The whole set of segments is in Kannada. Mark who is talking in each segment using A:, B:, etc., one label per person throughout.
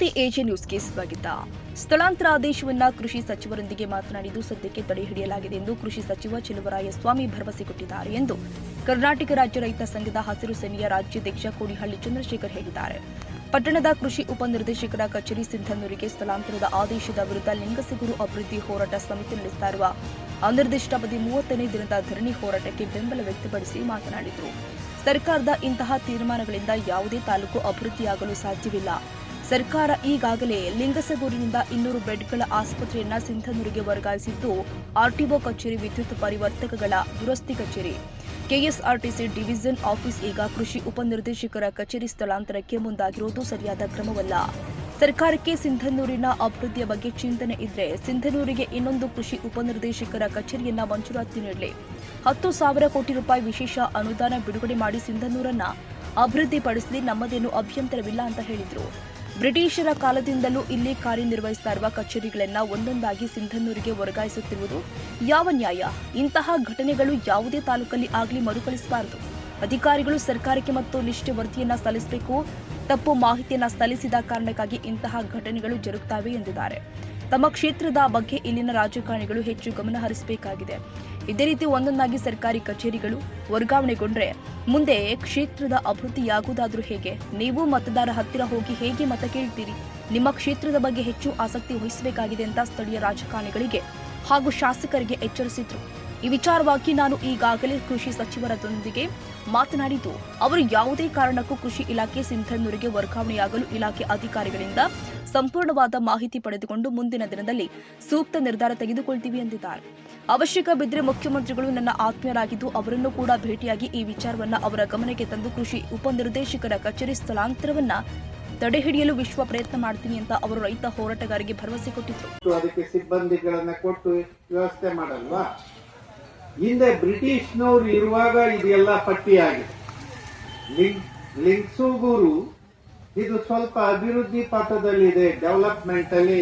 A: ನಮಸ್ತೆ, ಎಜೆ ನ್ಯೂಸ್ಗೆ ಸ್ವಾಗತ. ಸ್ಥಳಾಂತರ ಆದೇಶವನ್ನ ಕೃಷಿ ಸಚಿವರೊಂದಿಗೆ ಮಾತನಾಡಿದ್ದು ಸದ್ಯಕ್ಕೆ ತಡೆ ಹಿಡಿಯಲಾಗಿದೆ ಎಂದು ಕೃಷಿ ಸಚಿವ ಚೆಲುವರಾಯಸ್ವಾಮಿ ಭರವಸೆ ಕೊಟ್ಟಿದ್ದಾರೆ ಎಂದು ಕರ್ನಾಟಕ ರಾಜ್ಯ ರೈತ ಸಂಘದ ಹಸಿರು ಸೇನೆಯ ರಾಜ್ಯಾಧ್ಯಕ್ಷ ಕೋಡಿಹಳ್ಳಿ ಚಂದ್ರಶೇಖರ್ ಹೇಳಿದ್ದಾರೆ. ಪಟ್ಟಣದ ಕೃಷಿ ಉಪನಿರ್ದೇಶಕರ ಕಚೇರಿ ಸಿಂಧನೂರಿಗೆ ಸ್ಥಳಾಂತರದ ಆದೇಶದ ವಿರುದ್ಧ ಲಿಂಗಸಗೂರು ಅಭಿವೃದ್ಧಿ ಹೋರಾಟ ಸಮಿತಿ ನಡೆಸ್ತಾ ಇರುವ ಅನಿರ್ದಿಷ್ಟಾವಧಿ 30ನೇ ದಿನದ ಧರಣಿ ಹೋರಾಟಕ್ಕೆ ಬೆಂಬಲ ವ್ಯಕ್ತಪಡಿಸಿ ಮಾತನಾಡಿದರು. ಸರ್ಕಾರದ ಇಂತಹ ತೀರ್ಮಾನಗಳಿಂದ ಯಾವುದೇ ತಾಲೂಕು ಅಭಿವೃದ್ಧಿಯಾಗಲು ಸಾಧ್ಯವಿಲ್ಲ. ಸರ್ಕಾರ ಈಗಾಗಲೇ ಲಿಂಗಸಗೂರಿನಿಂದ 200 ಬೆಡ್ಗಳ ಆಸ್ಪತ್ರೆಯನ್ನ ಸಿಂಧನೂರಿಗೆ ವರ್ಗಾಯಿಸಿದ್ದು, ಆರ್ಟಿಒ ಕಚೇರಿ, ವಿದ್ಯುತ್ ಪರಿವರ್ತಕಗಳ ದುರಸ್ತಿ ಕಚೇರಿ, ಕೆಎಸ್ಆರ್ಟಿಸಿ ಡಿವಿಷನ್ ಆಫೀಸ್ ಈಗ ಕೃಷಿ ಉಪನಿರ್ದೇಶಕರ ಕಚೇರಿ ಸ್ಥಳಾಂತರಕ್ಕೆ ಮುಂದಾಗಿರುವುದು ಸರಿಯಾದ ಕ್ರಮವಲ್ಲ. ಸರ್ಕಾರಕ್ಕೆ ಸಿಂಧನೂರಿನ ಅಭಿವೃದ್ಧಿಯ ಬಗ್ಗೆ ಚಿಂತನೆ ಇದ್ರೆ ಸಿಂಧನೂರಿಗೆ ಇನ್ನೊಂದು ಕೃಷಿ ಉಪನಿರ್ದೇಶಕರ ಕಚೇರಿಯನ್ನ ಮಂಜೂರಾತಿ ನೀಡಲಿ. 10,000 ಕೋಟಿ ರೂಪಾಯಿ ವಿಶೇಷ ಅನುದಾನ ಬಿಡುಗಡೆ ಮಾಡಿ ಸಿಂಧನೂರನ್ನ ಅಭಿವೃದ್ಧಿಪಡಿಸಲಿ, ನಮ್ಮದೇನು ಅಭ್ಯಂತರವಿಲ್ಲ ಅಂತ ಹೇಳಿದರು. ಬ್ರಿಟಿಷರ ಕಾಲದಿಂದಲೂ ಇಲ್ಲಿ ಕಾರ್ಯನಿರ್ವಹಿಸ್ತಾ ಇರುವ ಕಚೇರಿಗಳನ್ನ ಒಂದೊಂದಾಗಿ ಸಿಂಧನೂರಿಗೆ ವರ್ಗಾಯಿಸುತ್ತಿರುವುದು ಯಾವ ನ್ಯಾಯ? ಇಂತಹ ಘಟನೆಗಳು ಯಾವುದೇ ತಾಲೂಕಲ್ಲಿ ಆಗಲಿ ಮರುಕಳಿಸಬಾರದು. ಅಧಿಕಾರಿಗಳು ಸರ್ಕಾರಕ್ಕೆ ಮತ್ತು ನಿಷ್ಠೆ ವರದಿಯನ್ನ ಸಲ್ಲಿಸಬೇಕು. ತಪ್ಪು ಮಾಹಿತಿಯನ್ನ ಸಲ್ಲಿಸಿದ ಕಾರಣಕ್ಕಾಗಿ ಇಂತಹ ಘಟನೆಗಳು ಜರುಗುತ್ತವೆ ಎಂದಿದ್ದಾರೆ. ತಮ್ಮ ಕ್ಷೇತ್ರದ ಬಗ್ಗೆ ಇಲ್ಲಿನ ರಾಜಕಾರಣಿಗಳು ಹೆಚ್ಚು ಗಮನ ಹರಿಸಬೇಕಾಗಿದೆ. ಇದೇ ರೀತಿ ಒಂದೊಂದಾಗಿ ಸರ್ಕಾರಿ ಕಚೇರಿಗಳು ವರ್ಗಾವಣೆಗೊಂಡ್ರೆ ಮುಂದೆ ಕ್ಷೇತ್ರದ ಅಭಿವೃದ್ಧಿಯಾಗುವುದಾದ್ರೂ ಹೇಗೆ? ನೀವು ಮತದಾರ ಹತ್ತಿರ ಹೋಗಿ ಹೇಗೆ ಮತ ಕೇಳ್ತೀರಿ? ನಿಮ್ಮ ಕ್ಷೇತ್ರದ ಬಗ್ಗೆ ಹೆಚ್ಚು ಆಸಕ್ತಿ ವಹಿಸಬೇಕಾಗಿದೆ ಅಂತ ಸ್ಥಳೀಯ ರಾಜಕಾರಣಿಗಳಿಗೆ ಹಾಗೂ ಶಾಸಕರಿಗೆ ಎಚ್ಚರಿಸಿದ್ರು. ಈ ವಿಚಾರವಾಗಿ ನಾನು ಈಗಾಗಲೇ ಕೃಷಿ ಸಚಿವರೊಂದಿಗೆ ಮಾತನಾಡಿದ್ದು, ಅವರು ಯಾವುದೇ ಕಾರಣಕ್ಕೂ ಕೃಷಿ ಇಲಾಖೆ ಸಿಂಧನೂರಿಗೆ ವರ್ಗಾವಣೆಯಾಗಲು ಇಲಾಖೆ ಅಧಿಕಾರಿಗಳಿಂದ ಸಂಪೂರ್ಣವಾದ ಮಾಹಿತಿ ಪಡೆದುಕೊಂಡು ಮುಂದಿನ ದಿನದಲ್ಲಿ ಸೂಕ್ತ ನಿರ್ಧಾರ ತೆಗೆದುಕೊಳ್ತೀವಿ ಎಂದಿದ್ದಾರೆ. ಅವಶ್ಯಕ ಬಿದ್ದರೆ ಮುಖ್ಯಮಂತ್ರಿಗಳು ನನ್ನ ಆತ್ಮೀಯರಾಗಿದ್ದು ಅವರನ್ನು ಕೂಡ ಭೇಟಿಯಾಗಿ ಈ ವಿಚಾರವನ್ನ ಅವರ ಗಮನಕ್ಕೆ ತಂದು ಕೃಷಿ ಉಪನಿರ್ದೇಶಕರ ಕಚೇರಿ ಸ್ಥಳಾಂತರವನ್ನ ತಡೆ ಹಿಡಿಯಲು ವಿಶ್ವ ಪ್ರಯತ್ನ ಮಾಡ್ತೀನಿ ಅಂತ ಅವರು ರೈತ ಹೋರಾಟಗಾರರಿಗೆ ಭರವಸೆ ಕೊಟ್ಟಿದ್ರು.
B: ಅದಕ್ಕೆ ಸಿಬ್ಬಂದಿಗಳನ್ನ ಕೊಟ್ಟು ವ್ಯವಸ್ಥೆ ಮಾಡಲ್ವಾ? ಹಿಂದೆ ಬ್ರಿಟಿಷ್ನವರು ಇರುವಾಗ ಇದೆಲ್ಲ ಪಟ್ಟಿಯಾಗಿದೆ. ಲಿಂಗಸೂಗೂರು ಇದು ಸ್ವಲ್ಪ ಅಭಿವೃದ್ಧಿ ಪಥದಲ್ಲಿದೆ, ಡೆವಲಪ್ಮೆಂಟ್ ಅಲ್ಲಿ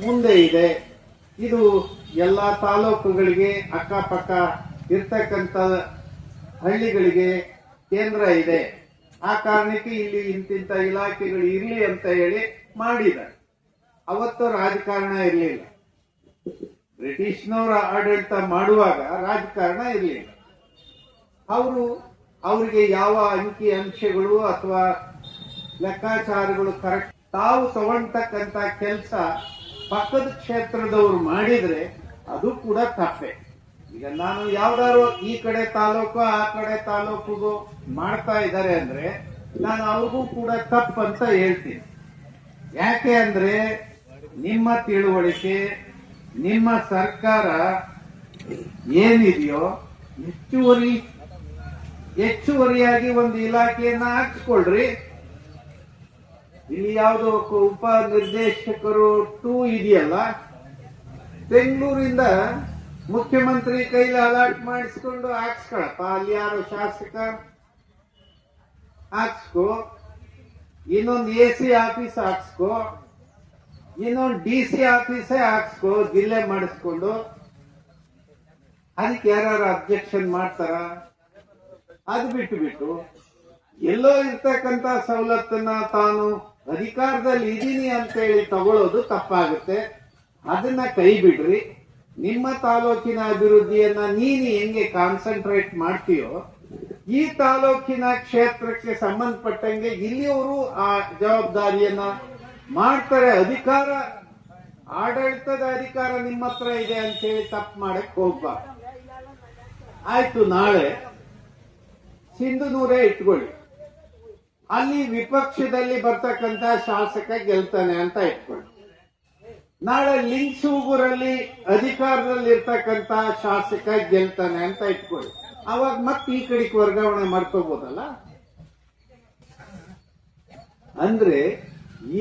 B: ಮುಂದೆ ಇದೆ. ಇದು ಎಲ್ಲಾ ತಾಲೂಕುಗಳಿಗೆ ಅಕ್ಕಪಕ್ಕ ಇರ್ತಕ್ಕಂಥ ಹಳ್ಳಿಗಳಿಗೆ ಕೇಂದ್ರ ಇದೆ. ಆ ಕಾರಣಕ್ಕೆ ಇಲ್ಲಿ ಇಂತಿಂತ ಇಲಾಖೆಗಳು ಇರಲಿ ಅಂತ ಹೇಳಿ ಮಾಡಿದ್ದಾರೆ. ಅವತ್ತು ರಾಜಕಾರಣ ಇರಲಿಲ್ಲ. ಬ್ರಿಟಿಷ್ನವರ ಆಡಳಿತ ಮಾಡುವಾಗ ರಾಜಕಾರಣ ಇರಲಿಲ್ಲ. ಅವರಿಗೆ ಯಾವ ಅಂಕಿ ಅಂಶಗಳು ಅಥವಾ ಲೆಕ್ಕಾಚಾರಗಳು ಕರೆಕ್ಟ್, ತಾವು ತಗೊಂಡ್ತಕ್ಕಂತ ಕೆಲಸ ಪಕ್ಕದ ಕ್ಷೇತ್ರದವರು ಮಾಡಿದ್ರೆ ಅದು ಕೂಡ ತಪ್ಪೆ. ಈಗ ನಾನು ಯಾವ್ದಾದ್ರು ಈ ಕಡೆ ತಾಲೂಕು ಆ ಕಡೆ ತಾಲೂಕಿಗೂ ಮಾಡ್ತಾ ಇದ್ದಾರೆ ಅಂದ್ರೆ ನಾನು ಅವ್ರಿಗೂ ಕೂಡ ತಪ್ಪಂತ ಹೇಳ್ತೀನಿ. ಯಾಕೆ ಅಂದ್ರೆ ನಿಮ್ಮ ತಿಳುವಳಿಕೆ, ನಿಮ್ಮ ಸರ್ಕಾರ ಏನಿದೆಯೋ ಹೆಚ್ಚುವರಿಯಾಗಿ ಒಂದು ಇಲಾಖೆಯನ್ನ ಹಾಕ್ಸ್ಕೊಳ್ರಿ. ಇಲ್ಲಿ ಯಾವುದು ಉಪ ನಿರ್ದೇಶಕರು 2 ಇದೆಯಲ್ಲ, ಬೆಂಗಳೂರಿಂದ ಮುಖ್ಯಮಂತ್ರಿ ಕೈಲಿ ಅಲಾಟ್ ಮಾಡಿಸ್ಕೊಂಡು ಹಾಕ್ಸ್ಕೊಳಪ್ಪ. ಅಲ್ಲಿ ಯಾರು ಶಾಸಕ ಹಾಕ್ಸ್ಕೋ, ಇನ್ನೊಂದು AC ಆಫೀಸ್ ಹಾಕ್ಸ್ಕೋ, ಇನ್ನೊಂದು DC ಆಫೀಸೇ ಹಾಕ್ಸ್ಕೋ, ಜಿಲ್ಲೆ ಮಾಡಿಸ್ಕೊಂಡು. ಅದಕ್ಕೆ ಯಾರು ಅಬ್ಜೆಕ್ಷನ್ ಮಾಡ್ತಾರ? ಅದು ಬಿಟ್ಟು ಎಲ್ಲೋ ಇರ್ತಕ್ಕಂತ ಸವಲತ್ತನ್ನ ತಾನು ಅಧಿಕಾರದಲ್ಲಿ ಇದೀನಿ ಅಂತೇಳಿ ತಗೊಳ್ಳೋದು ತಪ್ಪಾಗುತ್ತೆ. ಅದನ್ನ ಕೈ ಬಿಡ್ರಿ. ನಿಮ್ಮ ತಾಲೂಕಿನ ಅಭಿವೃದ್ಧಿಯನ್ನ ನೀನು ಹೆಂಗೆ ಕಾನ್ಸಂಟ್ರೇಟ್ ಮಾಡ್ತೀಯೋ, ಈ ತಾಲೂಕಿನ ಕ್ಷೇತ್ರಕ್ಕೆ ಸಂಬಂಧಪಟ್ಟಂಗೆ ಇಲ್ಲಿಯವರು ಆ ಜವಾಬ್ದಾರಿಯನ್ನ ಮಾಡ್ತಾರೆ. ಆಡಳಿತದ ಅಧಿಕಾರ ನಿಮ್ಮ ಹತ್ರ ಇದೆ ಅಂತೇಳಿ ತಪ್ಪು ಮಾಡಕ್ ಹೋಗ್ಬಾರ್ದು. ಆಯ್ತು, ನಾಳೆ ಸಿಂಧನೂರೇ ಇಟ್ಕೊಳ್ಳಿ, ಅಲ್ಲಿ ವಿಪಕ್ಷದಲ್ಲಿ ಬರ್ತಕ್ಕಂತ ಶಾಸಕ ಗೆಲ್ತಾನೆ ಅಂತ ಇಟ್ಕೊಳ್ಳಿ. ನಾಳೆ ಲಿಂಗಸೂಗೂರಲ್ಲಿ ಅಧಿಕಾರದಲ್ಲಿ ಇರ್ತಕ್ಕಂತ ಶಾಸಕ ಗೆಲ್ತಾನೆ ಅಂತ ಇಟ್ಕೊಳ್ಳಿ. ಅವಾಗ ಮತ್ತೆ ಈ ಕಡೆಗೆ ವರ್ಗಾವಣೆ ಮಾಡ್ಕೋಬಹುದಲ್ಲ. ಅಂದ್ರೆ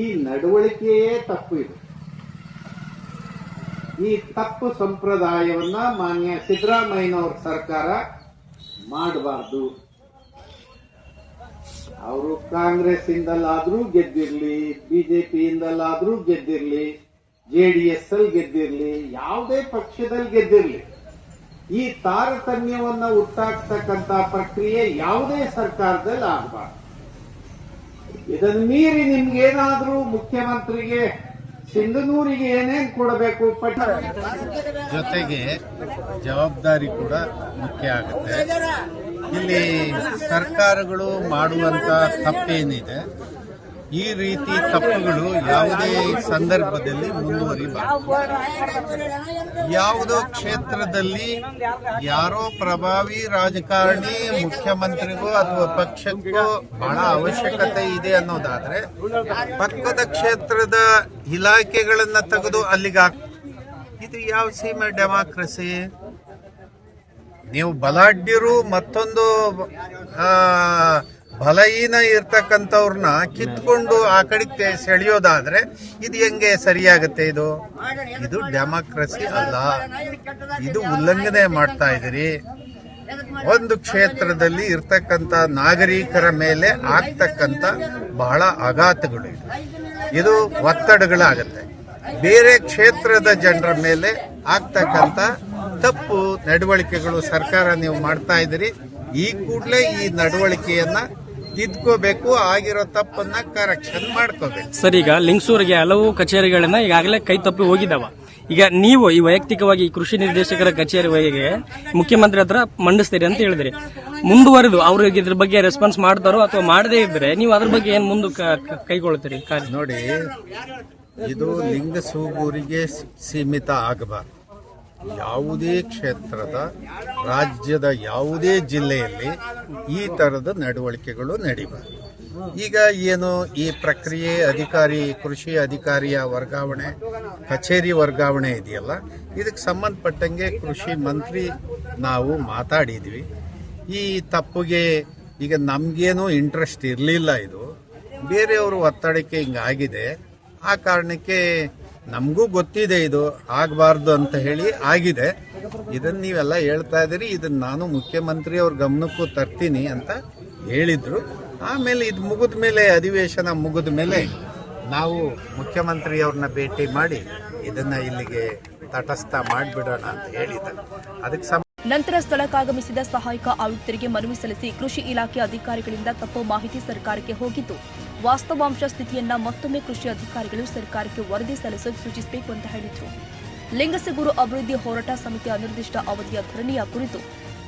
B: ಈ ನಡವಳಿಕೆಯೇ ತಪ್ಪು. ಇದು ಈ ತಪ್ಪು ಸಂಪ್ರದಾಯವನ್ನ ಮಾನ್ಯ ಸಿದ್ದರಾಮಯ್ಯನವರ ಸರ್ಕಾರ ಮಾಡಬಾರ್ದು. ಅವರು ಕಾಂಗ್ರೆಸ್ ಇಂದಲಾದ್ರೂ ಗೆದ್ದಿರ್ಲಿ, ಬಿಜೆಪಿಯಿಂದಲಾದ್ರೂ ಗೆದ್ದಿರ್ಲಿ, JDS ಅಲ್ಲಿ ಗೆದ್ದಿರ್ಲಿ, ಯಾವುದೇ ಪಕ್ಷದಲ್ಲಿ ಗೆದ್ದಿರ್ಲಿ, ಈ ತಾರತಮ್ಯವನ್ನ ಹುಟ್ಟಾಕ್ತಕ್ಕಂತ ಪ್ರಕ್ರಿಯೆ ಯಾವುದೇ ಸರ್ಕಾರದಲ್ಲಿ ಆಗಬಾರ್ದು. ಇದನ್ನು ಮೀರಿ ನಿಮ್ಗೇನಾದ್ರೂ ಮುಖ್ಯಮಂತ್ರಿಗೆ ಸಿಂಧನೂರಿಗೆ ಏನೇನ್ ಕೊಡಬೇಕು
C: ಜೊತೆಗೆ ಜವಾಬ್ದಾರಿ ಕೂಡ ಮುಖ್ಯ ಆಗುತ್ತೆ. ಇಲ್ಲಿ ಸರ್ಕಾರಗಳು ಮಾಡುವಂತ ತಪ್ಪೇನಿದೆ, ಈ ರೀತಿ ತಪ್ಪುಗಳು ಯಾವುದೇ ಸಂದರ್ಭದಲ್ಲಿ ಮುಂದುವರಿಬಾರದು. ಯಾವುದೋ ಕ್ಷೇತ್ರದಲ್ಲಿ ಯಾರೋ ಪ್ರಭಾವಿ ರಾಜಕಾರಣಿ ಮುಖ್ಯಮಂತ್ರಿಗೂ ಅಥವಾ ಪಕ್ಷಕ್ಕೂ ಬಹಳ ಅವಶ್ಯಕತೆ ಇದೆ ಅನ್ನೋದಾದ್ರೆ ಪಕ್ಕದ ಕ್ಷೇತ್ರದ ಇಲಾಖೆಗಳನ್ನ ತೆಗೆದು ಅಲ್ಲಿಗೆ ಇದು ಯಾವ ಸೀಮೆ ಡೆಮಾಕ್ರಸಿ? ನೀವು ಬಲಾಢ್ಯರು ಮತ್ತೊಂದು ಬಲಹೀನ ಇರ್ತಕ್ಕಂಥವ್ರನ್ನ ಕಿತ್ಕೊಂಡು ಆ ಕಡೆಗೆ ಸೆಳೆಯೋದಾದ್ರೆ ಇದು ಹೆಂಗೆ ಸರಿಯಾಗುತ್ತೆ? ಇದು ಡೆಮಾಕ್ರಸಿ ಅಲ್ಲ, ಇದು ಉಲ್ಲಂಘನೆ ಮಾಡ್ತಾ ಇದ್ದೀರಿ. ಒಂದು ಕ್ಷೇತ್ರದಲ್ಲಿ ಇರ್ತಕ್ಕಂಥ ನಾಗರಿಕರ ಮೇಲೆ ಆಗ್ತಕ್ಕಂಥ ಬಹಳ ಆಘಾತಗಳು ಇದು ಒತ್ತಡಗಳಾಗತ್ತೆ. ಬೇರೆ ಕ್ಷೇತ್ರದ ಜನರ ಮೇಲೆ ಆಗ್ತಕ್ಕಂಥ ತಪ್ಪು ನಡವಳಿಕೆಗಳು ಸರ್ಕಾರ ನೀವು ಮಾಡ್ತಾ ಇದ್ದೀರಿ. ಈ ಕೂಡಲೇ ಈ ನಡವಳಿಕೆಯನ್ನ ತಿದ್ಕೋಬೇಕು, ಆಗಿರೋ ತಪ್ಪನ್ನ ಕರೆಕ್ಷನ್ ಮಾಡ್ಕೋಬೇಕು.
D: ಸರ್, ಈಗ ಲಿಂಗಸೂರಿಗೆ ಹಲವು ಕಚೇರಿಗಳನ್ನ ಈಗಾಗಲೇ ಕೈ ತಪ್ಪಿ ಹೋಗಿದ್ದಾವ. ಈಗ ನೀವು ಈ ವೈಯಕ್ತಿಕವಾಗಿ ಕೃಷಿ ನಿರ್ದೇಶಕರ ಕಚೇರಿಗೆ ಮುಖ್ಯಮಂತ್ರಿ ಹತ್ರ ಮಂಡಿಸ್ತೀರಿ ಅಂತ ಹೇಳಿದ್ರಿ. ಮುಂದುವರೆದು ಅವ್ರಿಗೆ ಇದ್ರ ಬಗ್ಗೆ ರೆಸ್ಪಾನ್ಸ್ ಮಾಡ್ತಾರೋ ಅಥವಾ ಮಾಡದೇ ಇದ್ರೆ ನೀವು ಅದ್ರ ಬಗ್ಗೆ ಏನ್ ಮುಂದೆ ಕೈಗೊಳ್ತೀರಿ?
C: ನೋಡಿ, ಇದು ಲಿಂಗಸೂಗೂರಿಗೆ ಸೀಮಿತ ಆಗಬಾರದು. ಯಾವುದೇ ಕ್ಷೇತ್ರದ ರಾಜ್ಯದ ಯಾವುದೇ ಜಿಲ್ಲೆಯಲ್ಲಿ ಈ ತರದ ನಡವಳಿಕೆಗಳು ನಡೀಬಾರದು. ಈಗ ಏನು ಈ ಪ್ರಕ್ರಿಯೆ ಕೃಷಿ ಅಧಿಕಾರಿಯ ವರ್ಗಾವಣೆ, ಕಚೇರಿ ವರ್ಗಾವಣೆ ಇದೆಯಲ್ಲ, ಇದಕ್ಕೆ ಸಂಬಂಧಪಟ್ಟಂಗೆ ಕೃಷಿ ಮಂತ್ರಿ ನಾವು ಮಾತಾಡಿದ್ವಿ. ಈ ತಪ್ಪಿಗೆ ಈಗ ನಮಗೇನು ಇಂಟ್ರೆಸ್ಟ್ ಇರಲಿಲ್ಲ, ಇದು ಬೇರೆಯವರು ಒತ್ತಡಕ್ಕೆ ಹಿಂಗಾಗಿದೆ. ಆ ಕಾರಣಕ್ಕೆ ನಮಗೂ ಗೊತ್ತಿದೆ ಇದು ಆಗಬಾರ್ದು ಅಂತ ಹೇಳಿ ಆಗಿದೆ. ಇದನ್ನು ನೀವೆಲ್ಲ ಹೇಳ್ತಾ ಇದ್ದೀರಿ, ಇದನ್ನು ನಾನು ಮುಖ್ಯಮಂತ್ರಿ ಅವ್ರ ಗಮನಕ್ಕೂ ತರ್ತೀನಿ ಅಂತ ಹೇಳಿದ್ರು. ಆಮೇಲೆ ಇದು ಮುಗಿದ ಮೇಲೆ, ಅಧಿವೇಶನ ಮುಗಿದ ಮೇಲೆ ನಾವು ಮುಖ್ಯಮಂತ್ರಿಯವ್ರನ್ನ ಭೇಟಿ ಮಾಡಿ ಇದನ್ನ ಇಲ್ಲಿಗೆ ತಟಸ್ಥ ಮಾಡಿಬಿಡೋಣ ಅಂತ ಹೇಳಿದ್ದಾರೆ. ಅದಕ್ಕೆ
A: ನಂತರ ಸ್ಥಳಕ್ಕಾಗಮಿಸಿದ ಸಹಾಯಕ ಆಯುಕ್ತರಿಗೆ ಮನವಿ ಸಲ್ಲಿಸಿ ಕೃಷಿ ಇಲಾಖೆ ಅಧಿಕಾರಿಗಳಿಂದ ತಪ್ಪು ಮಾಹಿತಿ ಸರ್ಕಾರಕ್ಕೆ ಹೋಗಿದ್ದು, ವಾಸ್ತವಾಂಶ ಸ್ಥಿತಿಯನ್ನ ಮತ್ತೊಮ್ಮೆ ಕೃಷಿ ಅಧಿಕಾರಿಗಳು ಸರ್ಕಾರಕ್ಕೆ ವರದಿ ಸಲ್ಲಿಸಲು ಸೂಚಿಸಬೇಕು ಅಂತ ಹೇಳಿದರು. ಲಿಂಗಸಗೂರು ಅಭಿವೃದ್ಧಿ ಹೋರಾಟ ಸಮಿತಿ ಅನಿರ್ದಿಷ್ಟ ಅವಧಿಯ ಧರಣಿಯ ಕುರಿತು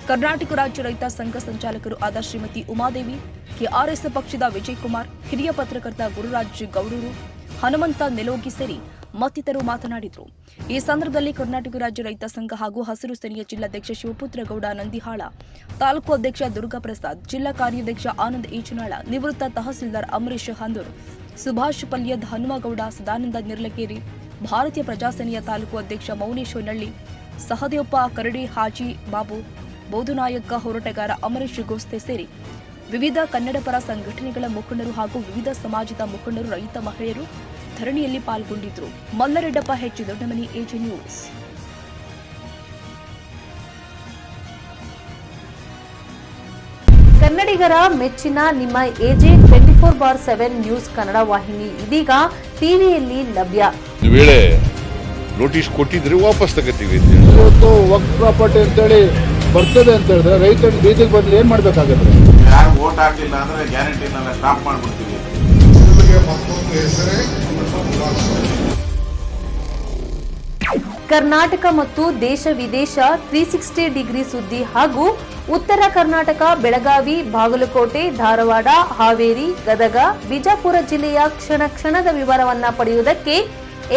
A: ಕರ್ನಾಟಕ ರಾಜ್ಯ ರೈತ ಸಂಘ ಸಂಚಾಲಕರು ಆದ ಶ್ರೀಮತಿ ಉಮಾದೇವಿ, ಕೆಆರ್ಎಸ್ ಪಕ್ಷದ ವಿಜಯಕುಮಾರ್, ಹಿರಿಯ ಪತ್ರಕರ್ತ ಗುರುರಾಜ್ ಗೌಡೂರು, ಹನುಮಂತ ನೆಲೋಗಿ ಸೇರಿ ಮತ್ತಿತರರು ಮಾತನಾಡಿದರು. ಈ ಸಂದರ್ಭದಲ್ಲಿ ಕರ್ನಾಟಕ ರಾಜ್ಯ ರೈತ ಸಂಘ ಹಾಗೂ ಹಸಿರು ಸೇನೆಯ ಜಿಲ್ಲಾಧ್ಯಕ್ಷ ಶಿವಪುತ್ರ ಗೌಡ ನಂದಿಹಾಳ, ತಾಲೂಕು ಅಧ್ಯಕ್ಷ ದುರ್ಗಾಪ್ರಸಾದ್, ಜಿಲ್ಲಾ ಕಾರ್ಯಾಧ್ಯಕ್ಷ ಆನಂದ್ ಈಚನಾಳ, ನಿವೃತ್ತ ತಹಸೀಲ್ದಾರ್ ಅಮರೀಶ್ ಹಂದೂರ್, ಸುಭಾಷ್ ಪಲ್ಯದ್, ಹನುಮಗೌಡ, ಸದಾನಂದ ನಿರ್ಲಕೇರಿ, ಭಾರತೀಯ ಪ್ರಜಾಸೇನೆಯ ತಾಲೂಕು ಅಧ್ಯಕ್ಷ ಮೌನೇಶ್ ಹೊನ್ನಳ್ಳಿ, ಸಹದೇವಪ್ಪ ಕರಡಿ, ಹಾಜಿ ಬಾಬು, ಬೋಧನಾಯಕ ಹೋರಾಟಗಾರ ಅಮರೀಶ್ ಗೋಸ್ತೆ ಸೇರಿ ವಿವಿಧ ಕನ್ನಡಪರ ಸಂಘಟನೆಗಳ ಮುಖಂಡರು ಹಾಗೂ ವಿವಿಧ ಸಮಾಜದ ಮುಖಂಡರು, ರೈತ ಮಹಿಳೆಯರು ಧರಣಿಯಲ್ಲಿ ಪಾಲ್ಗೊಂಡಿದ್ದರು. ಮಲ್ಲರೆಡ್ಡಪ್ಪ, ಹೆಚ್ಚು ದೊಡ್ಡಮನಿ, ಎಜೆ ನ್ಯೂಸ್.
E: ಕನ್ನಡಿಗರ ಮೆಚ್ಚಿನ ನಿಮ್ಮ ಎಜೆ 24/7 ನ್ಯೂಸ್ ಕನ್ನಡ ವಾಹಿನಿ ಇದೀಗ ಟಿವಿಯಲ್ಲಿ ಲಭ್ಯ.
F: ವೇಳೆ ನೋಟಿಸ್ ಕೊಟ್ಟಿದ್ರೆ ವಾಪಸ್ ತಗೋತೀವಿ.
G: ಇವತ್ತು ವಕ್ಫ್ ಪ್ರಾಪರ್ಟಿ ಅಂತೇಳಿ ಬರ್ತದೆ ಅಂತ ಹೇಳಿದ್ರೆ ರೈತರು ಬೀದಿಗೆ ಬದಲು ಏನ್ ಮಾಡ್ಬೇಕಾಗತ್ತೆ?
H: ಯಾರು ವೋಟ್ ಹಾಕಲಿಲ್ಲ ಅಂದ್ರೆ ಗ್ಯಾರಂಟಿನೆಲ್ಲ ಸ್ಟಾಪ್ ಮಾಡ್ಬಿಡ್ತೀವಿ.
E: ಕರ್ನಾಟಕ ಮತ್ತು ದೇಶ ವಿದೇಶ 360 ಡಿಗ್ರಿ ಸುದ್ದಿ ಹಾಗೂ ಉತ್ತರ ಕರ್ನಾಟಕ, ಬೆಳಗಾವಿ, ಬಾಗಲಕೋಟೆ, ಧಾರವಾಡ, ಹಾವೇರಿ, ಗದಗ, ಬಿಜಾಪುರ ಜಿಲ್ಲೆಯ ಕ್ಷಣ ಕ್ಷಣದ ವಿವರವನ್ನ ಪಡೆಯುವುದಕ್ಕೆ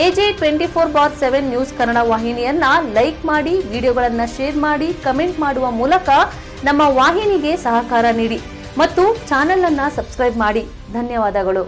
E: ಎಜೆ 24/7 ನ್ಯೂಸ್ ಕನ್ನಡ ವಾಹಿನಿಯನ್ನ ಲೈಕ್ ಮಾಡಿ, ವಿಡಿಯೋಗಳನ್ನ ಶೇರ್ ಮಾಡಿ, ಕಮೆಂಟ್ ಮಾಡುವ ಮೂಲಕ ನಮ್ಮ ವಾಹಿನಿಗೆ ಸಹಕಾರ ನೀಡಿ ಮತ್ತು ಚಾನೆಲ್ ಅನ್ನ ಸಬ್ಸ್ಕ್ರೈಬ್ ಮಾಡಿ. ಧನ್ಯವಾದಗಳು.